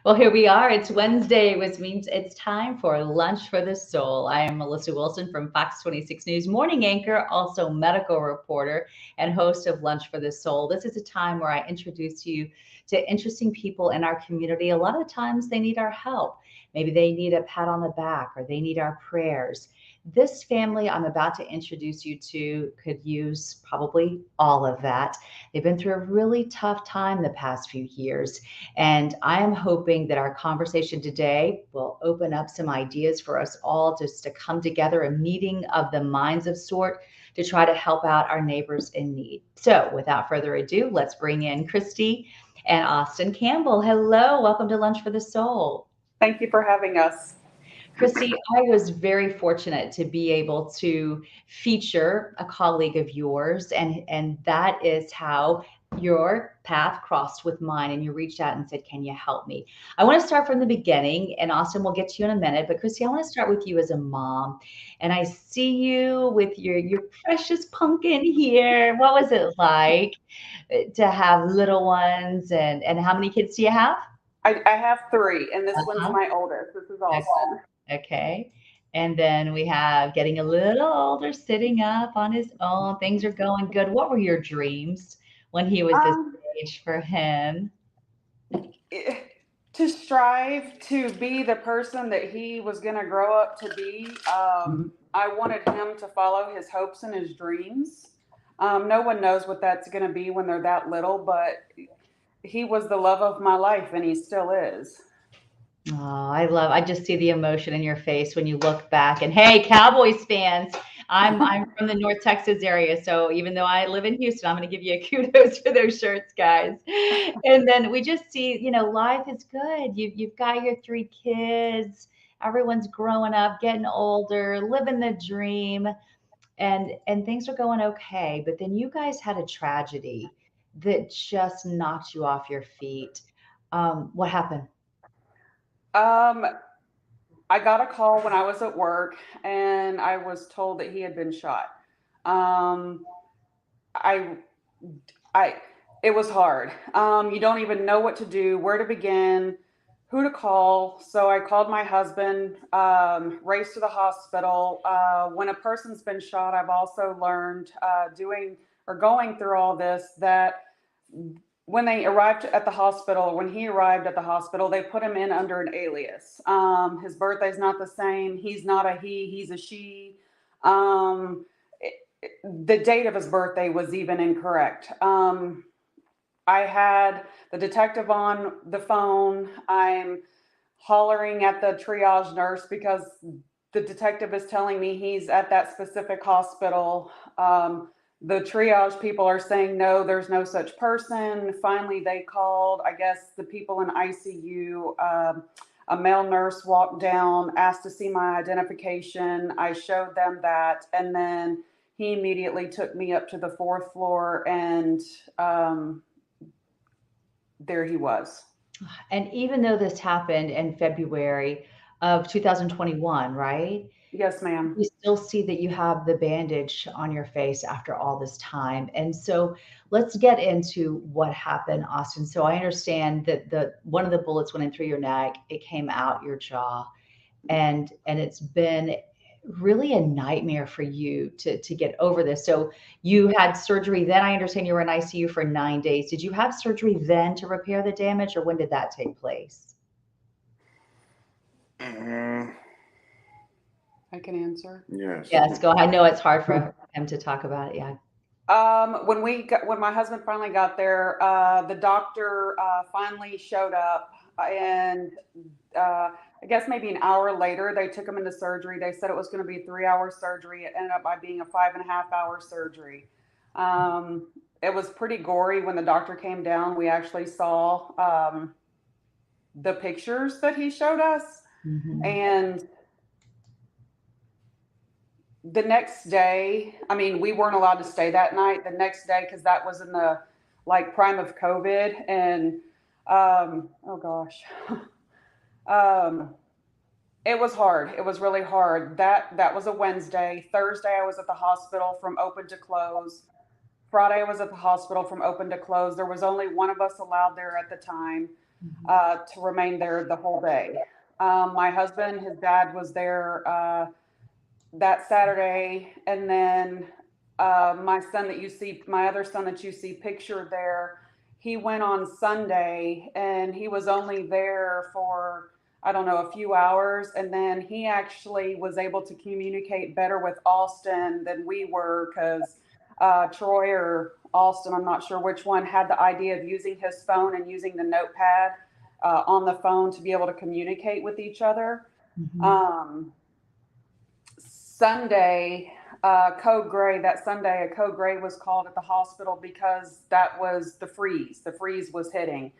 Well, here we are. It's Wednesday, which means it's time for Lunch for the Soul. I am Melissa Wilson from Fox 26 News morning anchor, also medical reporter and host of Lunch for the Soul. This is a time where I introduce you to interesting people in our community. A lot of the times they need our help. Maybe they need a pat on the back or they need our prayers. This family I'm about to introduce you to could use probably all of that. They've been through a really tough time the past few years. And I am hoping that our conversation today will open up some ideas for us all just to come together, a meeting of the minds of sort to try to help out our neighbors in need. So without further ado, let's bring in Christy and Austin Campbell. Hello, welcome to Lunch for the Soul. Thank you for having us. Christy, I was very fortunate to be able to feature a colleague of yours, and that is how your path crossed with mine, and you reached out and said, "Can you help me?" I want to start from the beginning, and Austin, we'll get to you in a minute. But Christy, I want to start with you as a mom, and I see you with your precious pumpkin here. What was it like to have little ones, and how many kids do you have? I have three, and this one's Uh-huh. my oldest. This is Okay. Austin. Okay. And then we have getting a little older, sitting up on his own. Things are going good. What were your dreams when he was this Um, age for him? eh, to strive to be the person that he was going to grow up to be. Mhm. I wanted him to follow his hopes and his dreams. No one knows what that's going to be when they're that little, but he was the love of my life, and he still is. Oh, I just see the emotion in your face when you look back. And hey, Cowboys fans, I'm from the North Texas area, so even though I live in Houston, I'm going to give you a kudos for those shirts, guys. And then we just see, life is good. You've got your three kids. Everyone's growing up, getting older, living the dream, and things are going okay. But then you guys had a tragedy that just knocked you off your feet. What happened? Um, I got a call when I was at work, and I was told that he had been shot. Um, I I it was hard. You don't even know what to do, where to begin, who to call. So I called my husband, raced to the hospital. When a person's been shot, I've also learned doing or going through all this that when they arrived at the hospital, when he arrived at the hospital, they put him in under an alias. His birthday's not the same. He's not a he, he's a she. Um, the date of his birthday was even incorrect. I had the detective on the phone. I'm hollering at the triage nurse because the detective is telling me he's at that specific hospital. The triage people are saying, no, there's no such person. Finally, they called, I guess, the people in ICU. A male nurse walked down, asked to see my identification. I showed them that. And then he immediately took me up to the fourth floor, and there he was. And even though this happened in February of 2021, right? Yes, ma'am. You still see that you have the bandage on your face after all this time. And so let's get into what happened, Austin. So I understand that the one of the bullets went in through your neck, it came out your jaw, and it's been really a nightmare for you to get over this. So you had surgery then. I understand you were in ICU for 9 days. Did you have surgery then to repair the damage, or when did that take place? Uh, I can answer. yes. Yes, go ahead. I know it's hard for him to talk about it. Yeah. When my husband finally got there, the doctor finally showed up, and I guess maybe an hour later they took him into surgery. They said it was going to be a 3 hour surgery. It ended up by being a 5.5 hour surgery. It was pretty gory when the doctor came down. We actually saw the pictures that he showed us, Mhm. and the next day, I mean, we weren't allowed to stay that night. The next day, because that was in the like prime of COVID, and oh gosh, um, it was hard. It was really hard. That was a Wednesday. Thursday, I was at the hospital from open to close. Friday, I was at the hospital from open to close. There was only one of us allowed there at the time. to remain there the whole day. My husband, his dad was there that Saturday, and then my son that you see, my other son that you see pictured there, he went on Sunday, and he was only there for, I don't know, a few hours, and then he actually was able to communicate better with Austin than we were, because Troy or Austin, I'm not sure which one, had the idea of using his phone and using the notepad on the phone to be able to communicate with each other. Um, Sunday, Code Gray, that Sunday, a Code Gray was called at the hospital because that was the freeze. The freeze was hitting.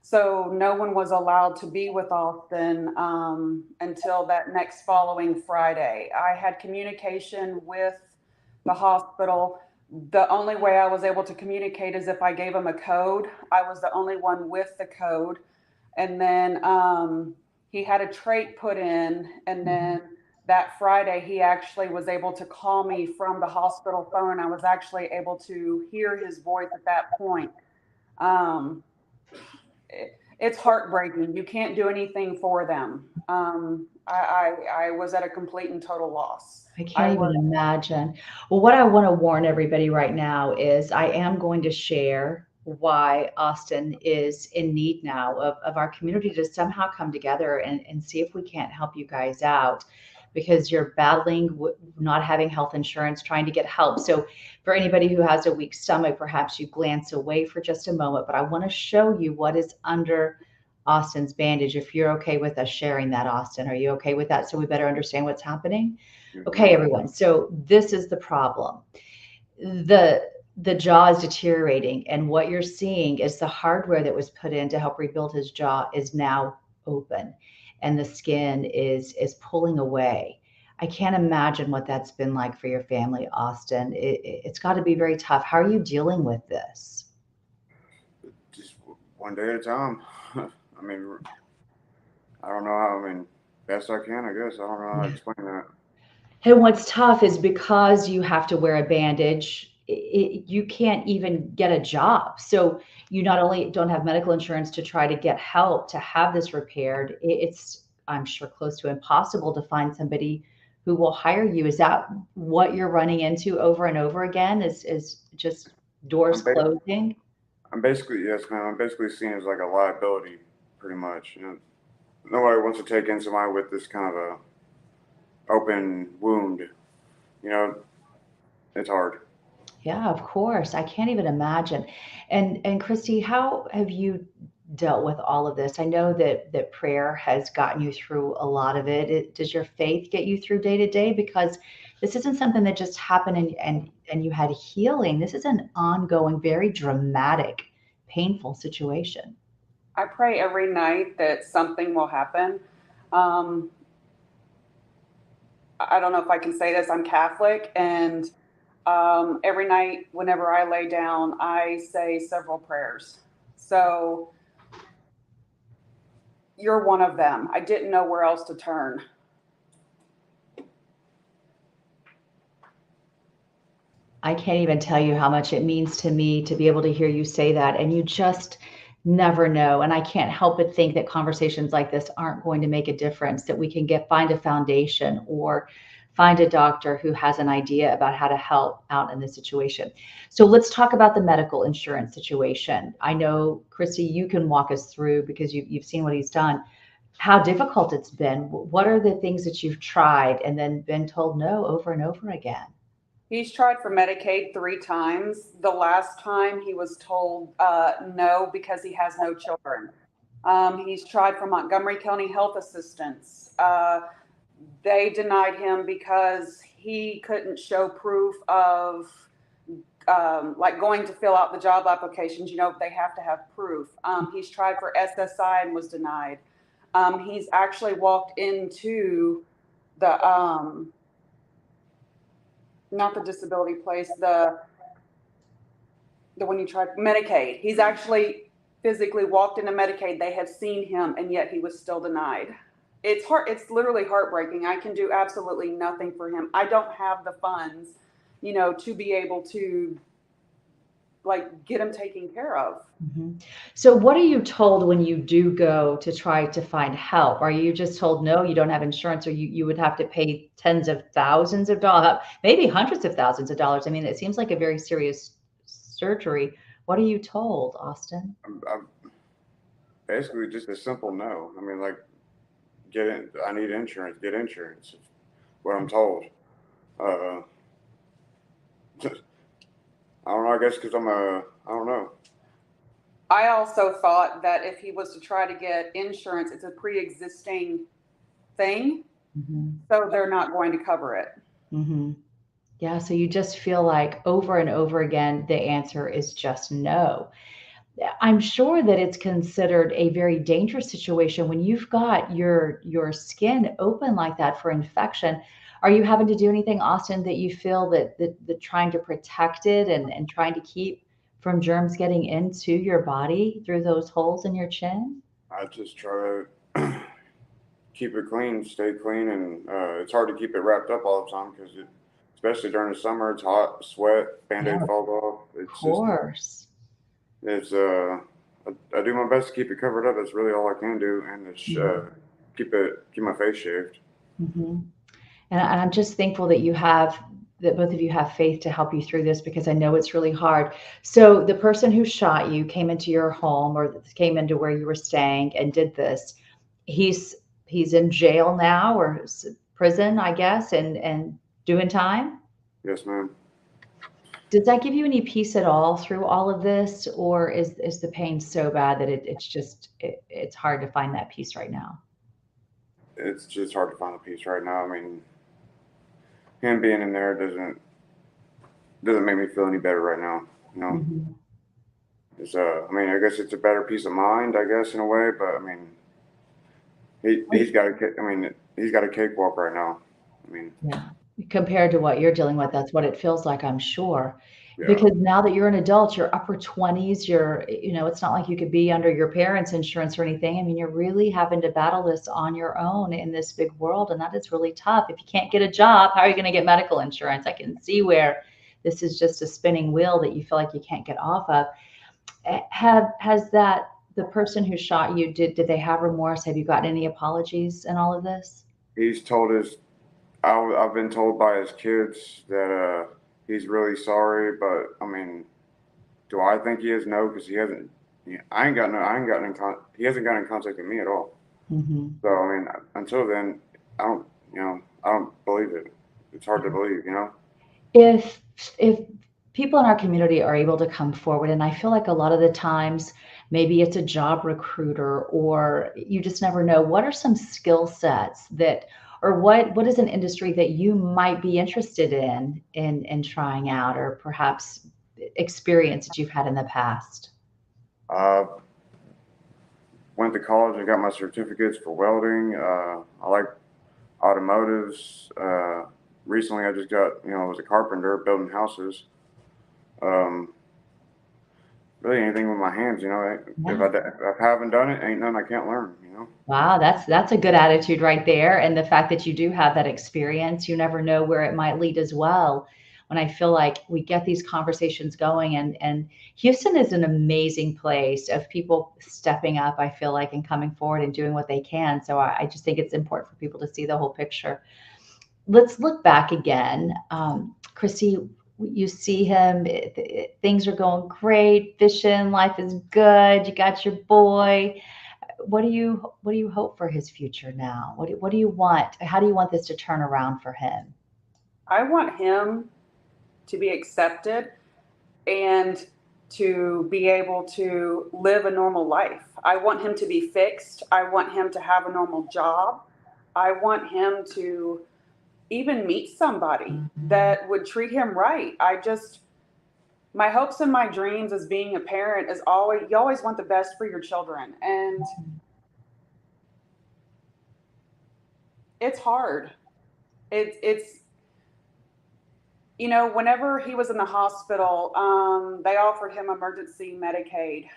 So no one was allowed to be with Austin until that next following Friday. I had communication with the hospital. The only way I was able to communicate is if I gave him a code. I was the only one with the code. And then he had a trait put in, and then that Friday, he actually was able to call me from the hospital phone. I was actually able to hear his voice at that point. It's heartbreaking. You can't do anything for them. I was at a complete and total loss. I can't even imagine. Well, what I want to warn everybody right now is I am going to share why Austin is in need now of our community to somehow come together and see if we can't help you guys out, because you're battling not having health insurance, trying to get help. So for anybody who has a weak stomach, perhaps you glance away for just a moment, but I want to show you what is under Austin's bandage. If you're okay with us sharing that, Austin, are you okay with that? So we better understand what's happening. Okay, everyone. So this is the problem. The jaw is deteriorating, and what you're seeing is the hardware that was put in to help rebuild his jaw is now open, and the skin is pulling away. I can't imagine what that's been like for your family, Austin. It's got to be very tough. How are you dealing with this? Just one day at a time. I mean, I don't know how. I mean, best I can, I guess. I don't know how to explain that. And what's tough is because you have to wear a bandage, you can't even get a job. So you not only don't have medical insurance to try to get help to have this repaired, it's, I'm sure, close to impossible to find somebody who will hire you. Is that what you're running into over and over again? Is just doors closing? I'm basically, yes, ma'am. I'm basically seen as like a liability, pretty much. Nobody wants to take in somebody with this kind of a open wound. It's hard. Yeah, of course. I can't even imagine. And Christy, how have you dealt with all of this? I know that prayer has gotten you through a lot of it. Does your faith get you through day to day? Because this isn't something that just happened and you had healing. This is an ongoing, very dramatic, painful situation. I pray every night that something will happen. Um, I don't know if I can say this. I'm Catholic, and every night, whenever I lay down, I say several prayers. So you're one of them. I didn't know where else to turn. I can't even tell you how much it means to me to be able to hear you say that. And you just never know. And I can't help but think that conversations like this aren't going to make a difference, that we can find a foundation or find a doctor who has an idea about how to help out in this situation. So let's talk about the medical insurance situation. I know, Christy, you can walk us through, because you've seen what he's done, how difficult it's been. What are the things that you've tried and then been told no over and over again? He's tried for Medicaid 3 times. The last time he was told no because he has no children. He's tried for Montgomery County Health Assistance. They denied him because he couldn't show proof of like going to fill out the job applications. They have to have proof. He's tried for SSI and was denied. He's actually walked into the not the disability place, the one you tried, Medicaid. He's actually physically walked into Medicaid. They have seen him, and yet he was still denied. It's hard. It's literally heartbreaking. I can do absolutely nothing for him. I don't have the funds, to be able to like get him taken care of. Mhm. So what are you told when you do go to try to find help? Are you just told, no, you don't have insurance, or you would have to pay tens of thousands of dollars, maybe hundreds of thousands of dollars? I mean, it seems like a very serious surgery. What are you told, Austin? I'm basically just a simple no. I mean, like, get in. I need insurance. Get insurance. Is what I'm told. Uh, I don't know. I guess because I don't know. I also thought that if he was to try to get insurance, it's a pre-existing thing, Mhm. so they're not going to cover it. Mhm. Yeah, so you just feel like over and over again, the answer is just no. I'm sure that it's considered a very dangerous situation when you've got your skin open like that for infection. Are you having to do anything, Austin, that you feel that trying to protect it and trying to keep from germs getting into your body through those holes in your chin? I just try to keep it clean, stay clean, and it's hard to keep it wrapped up all the time because especially during the summer, it's hot, sweat, Yeah, Band-Aid of falls off. It's just course. it's I do my best to keep it covered up. That's really all I can do, and it's keep my face shaved. Mhm. And I'm just thankful that that both of you have faith to help you through this because I know it's really hard. So the person who shot you came into your home or came into where you were staying and did this. He's he's in jail now or prison, I guess, and doing time. Yes, ma'am. Does that give you any peace at all through all of this, or is the pain so bad that it's hard to find that peace right now? It's just hard to find a piece right now. I mean, him being in there doesn't make me feel any better right now. You know, Mhm. it's I mean, I guess it's a better peace of mind, I guess, in a way. But I mean, he's got I mean, he's got a cakewalk right now. I mean, Yeah. Compared to what you're dealing with, that's what it feels like, I'm sure. yeah, Because now that you're an adult, you're upper 20s, it's not like you could be under your parents' insurance or anything. I mean, you're really having to battle this on your own in this big world, and that is really tough. If you can't get a job, how are you going to get medical insurance? I can see where this is just a spinning wheel that you feel like you can't get off of. Has that the person who shot you, did they have remorse? Have you gotten any apologies in all of this? he's told his. I've been told by his kids that he's really sorry, but I mean, do I think he is? No, because he hasn't. I ain't got no. I ain't gotten he hasn't gotten in contact with me at all. Mhm. So I mean, until then, I don't. I don't believe it. It's hard to believe. if if people in our community are able to come forward, and I feel like a lot of the times maybe it's a job recruiter or you just never know, what are some skill sets that, or what is an industry that you might be interested in trying out, or perhaps experience that you've had in the past? Uh, Went to college and got my certificates for welding. I like automotives. Recently, I just got I was a carpenter building houses. Um, Really anything with my hands. Yeah. If I haven't done it, ain't none I can't learn. Wow, that's a good attitude right there. And the fact that you do have that experience, you never know where it might lead as well. When I feel like we get these conversations going, and Houston is an amazing place of people stepping up, I feel like, and coming forward and doing what they can. So I just think it's important for people to see the whole picture. Let's look back again. Christy, you see him, things are going great, fishing, life is good. You got your boy. What do you hope for his future now? What do you want? How do you want this to turn around for him? I want him to be accepted and to be able to live a normal life. I want him to be fixed. I want him to have a normal job. I want him to even meet somebody that would treat him right. My hopes and my dreams as being a parent is always, you always want the best for your children. And it's hard. It's whenever he was in the hospital, they offered him emergency Medicaid.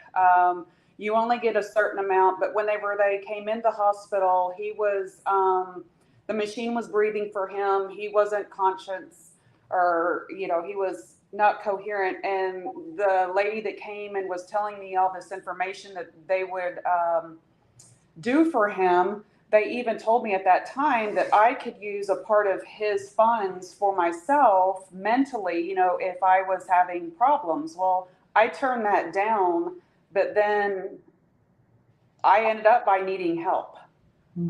You only get a certain amount, but whenever they came into hospital, the machine was breathing for him. He wasn't conscious, or he was not coherent. And the lady that came and was telling me all this information that they would do for him, they even told me at that time that I could use a part of his funds for myself mentally, you know, if I was having problems. Well, I turned that down, but then I ended up by needing help.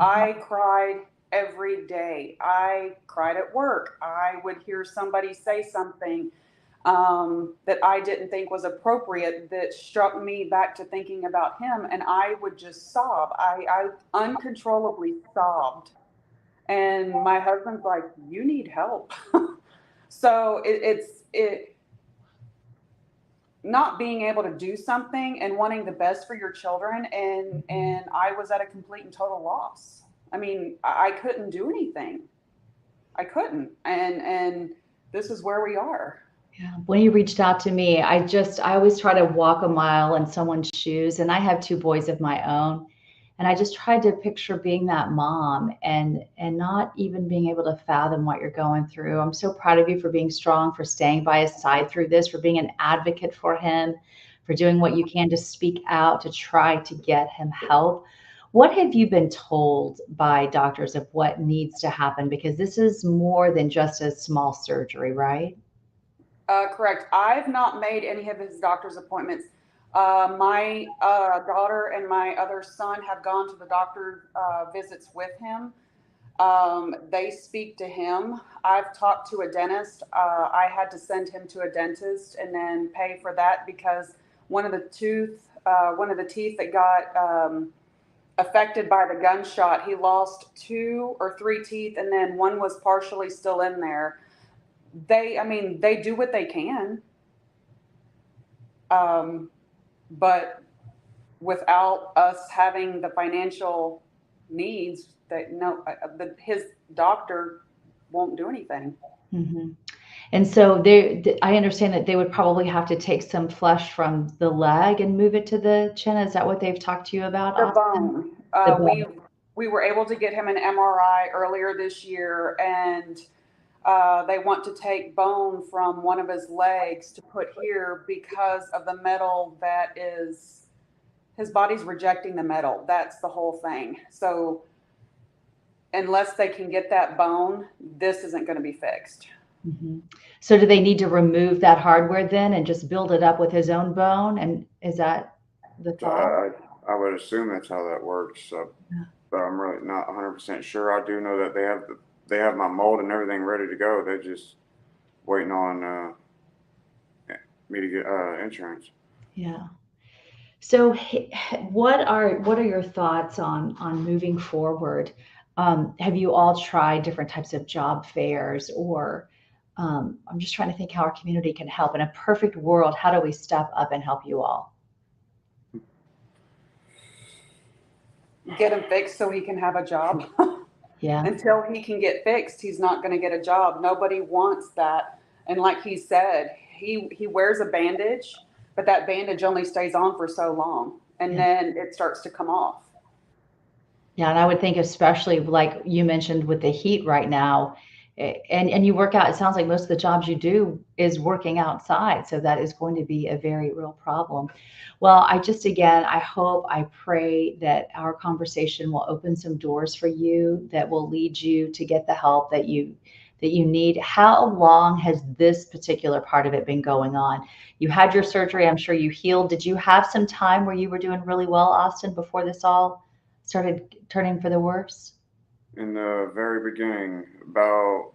I cried every day. I cried at work. I would hear somebody say something that I didn't think was appropriate that struck me back to thinking about him, and I would just sob. I uncontrollably sobbed. And my husband's like, "You need help." So it's not being able to do something and wanting the best for your children, and I was at a complete and total loss. I mean, I couldn't do anything. I couldn't, and this is where we are. Yeah. When you reached out to me, I always try to walk a mile in someone's shoes, and I have two boys of my own. And I just tried to picture being that mom and not even being able to fathom what you're going through. I'm so proud of you for being strong, for staying by his side through this, for being an advocate for him, for doing what you can to speak out, to try to get him help. What have you been told by doctors of what needs to happen? Because this is more than just a small surgery, right? Correct. I've not made any of his doctor's appointments. My daughter and my other son have gone to the doctor visits with him. They speak to him. I've talked to a dentist. I had to send him to a dentist and then pay for that because one of the teeth that got affected by the gunshot, he lost 2 or 3 teeth, and then one was partially still in there. I mean, they do what they can, but without us having the financial needs, that no, his doctor won't do anything. Hmm. And so I understand that they would probably have to take some flesh from the leg and move it to the chin. Is that what they've talked to you about, The Austin? bone. The We were able to get him an MRI earlier this year, and they want to take bone from one of his legs to put here because of the metal that is his body's rejecting the metal. That's the whole thing. So unless they can get that bone, this isn't going to be fixed. Mhm. So do they need to remove that hardware then and just build it up with his own bone? And is that the So thought? I would assume that's how that works. Yeah. But I'm really not 100% sure. I do know that they have my mold and everything ready to go. They're just waiting on me to get insurance. Yeah. So what are your thoughts on moving forward? Have you all tried different types of job fairs or I'm just trying to think how our community can help. In a perfect world, how do we step up and help you all? Get him fixed so he can have a job. Yeah. Until he can get fixed, he's not going to get a job. Nobody wants that. And like he said, he wears a bandage, but that bandage only stays on for so long, and Yeah. then it starts to come off. Yeah, and I would think especially like you mentioned with the heat right now, and you work out, it sounds like most of the jobs you do is working outside, so that is going to be a very real problem. Well, I just again, I hope, I pray that our conversation will open some doors for you that will lead you to get the help that you need. How long has this particular part of it been going on? You had your surgery, I'm sure you healed. Did you have some time where you were doing really well, Austin, before this all started turning for the worse? In the very beginning, about,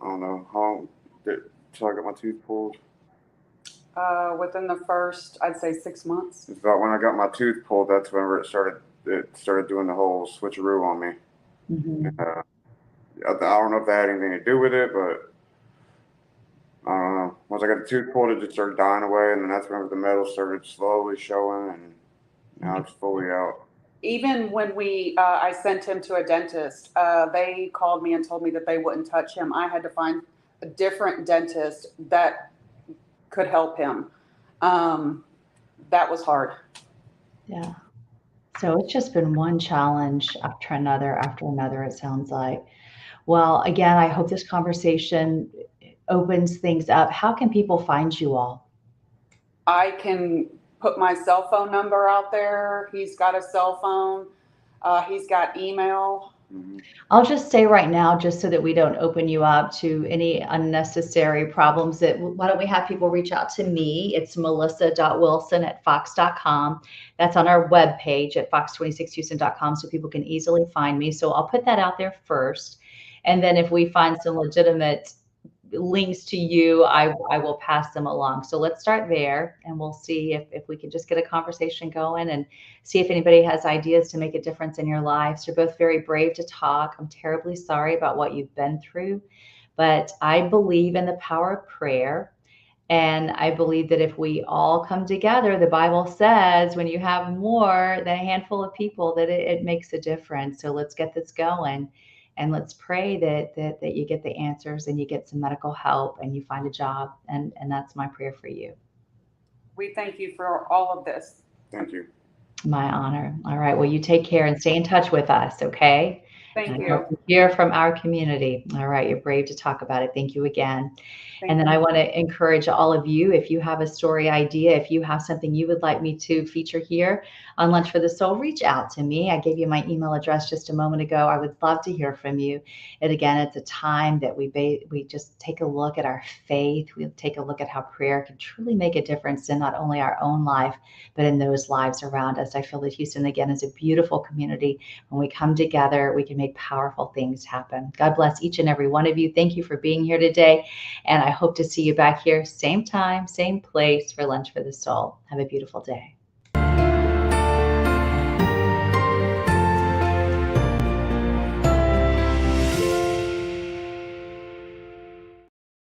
I don't know how long till I got my tooth pulled. Within the first, I'd say 6 months. It's about when I got my tooth pulled. That's whenever it started doing the whole switcheroo on me. Hmm. I don't know if that had anything to do with it, but I don't know. Once I got the tooth pulled, it just started dying away, and then that's whenever the metal started slowly showing, and now it's fully out. Even when I sent him to a dentist, they called me and told me that they wouldn't touch him. I had to find a different dentist that could help him. That was hard. Yeah. So it's just been one challenge after another, it sounds like. Well, again, I hope this conversation opens things up. How can people find you all? I can put my cell phone number out there. He's got a cell phone. He's got email. I'll just say right now, just so that we don't open you up to any unnecessary problems, that why don't we have people reach out to me? It's melissa.wilson@fox.com. That's on our webpage at fox26houston.com, so people can easily find me. So I'll put that out there first. And then if we find some legitimate links to you, I will pass them along. So let's start there, and we'll see if we can just get a conversation going and see if anybody has ideas to make a difference in your lives. You're both very brave to talk. I'm terribly sorry about what you've been through, but I believe in the power of prayer. And I believe that if we all come together, the Bible says when you have more than a handful of people, that it makes a difference. So let's get this going. And let's pray that you get the answers and you get some medical help and you find a job. And that's my prayer for you. We thank you for all of this. Thank you. My honor. All right. Well, you take care and stay in touch with us. Okay. Thank I you. hope to hear from our community. All right. You're brave to talk about it. Thank you again. Thank And then you. I want to encourage all of you, if you have a story idea, if you have something you would like me to feature here on Lunch for the Soul, reach out to me. I gave you my email address just a moment ago. I would love to hear from you. And again, it's a time that we just take a look at our faith. We take a look at how prayer can truly make a difference in not only our own life, but in those lives around us. I feel that Houston, again, is a beautiful community. When we come together, we can make powerful things happen. God bless each and every one of you. Thank you for being here today. And I hope to see you back here, same time, same place for Lunch for the Soul. Have a beautiful day.